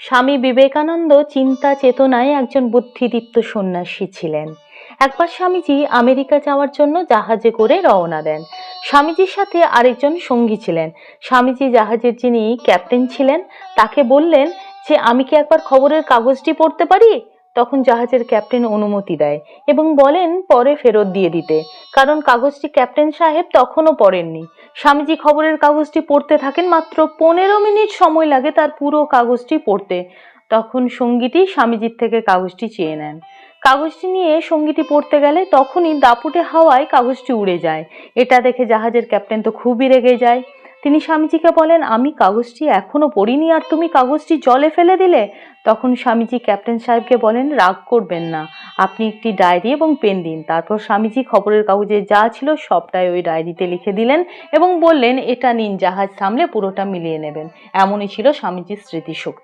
স্বামী বিবেকানন্দ চিন্তা চেতনায় একজন বুদ্ধিদীপ্ত সন্ন্যাসী ছিলেন। একবার স্বামীজি আমেরিকা যাওয়ার জন্য জাহাজে করে রওনা দেন। স্বামীজির সাথে আরেকজন সঙ্গী ছিলেন। স্বামীজি জাহাজের যিনি ক্যাপ্টেন ছিলেন তাকে বললেন যে আমি কি একবার খবরের কাগজটি পড়তে পারি। তখন জাহাজের ক্যাপ্টেন অনুমতি দেয় এবং বলেন পরে ফেরত দিয়ে দিতে, কারণ কাগজটি ক্যাপ্টেন সাহেব তখনও পড়েননি। স্বামীজি খবরের কাগজটি পড়তে থাকেন, মাত্র 15 মিনিট সময় লাগে তার পুরো কাগজটি পড়তে। তখন সঙ্গীটি স্বামীজির থেকে কাগজটি চেয়ে নেন। কাগজটি নিয়ে সঙ্গীটি পড়তে গেলে তখনই দাপুটে হাওয়ায় কাগজটি উড়ে যায়। এটা দেখে জাহাজের ক্যাপ্টেন তো খুবই রেগে যায়। তিনি স্বামীজিকে বলেন, আমি কাগজটি এখনো পড়িনি আর তুমি কাগজটি জলে ফেলে দিলে। তখন স্বামীজি ক্যাপ্টেন সাহেবকে বলেন, রাগ করবেন না, আপনি একটি ডায়েরি এবং পেন দিন। তারপর স্বামীজি খবরের কাগজে যা ছিল সবটাই ওই ডায়েরিতে লিখে দিলেন এবং বললেন, এটা নিন, জাহাজ সামলে পুরোটা মিলিয়ে নেবেন। এমনই ছিল স্বামীজির স্মৃতিশক্তি।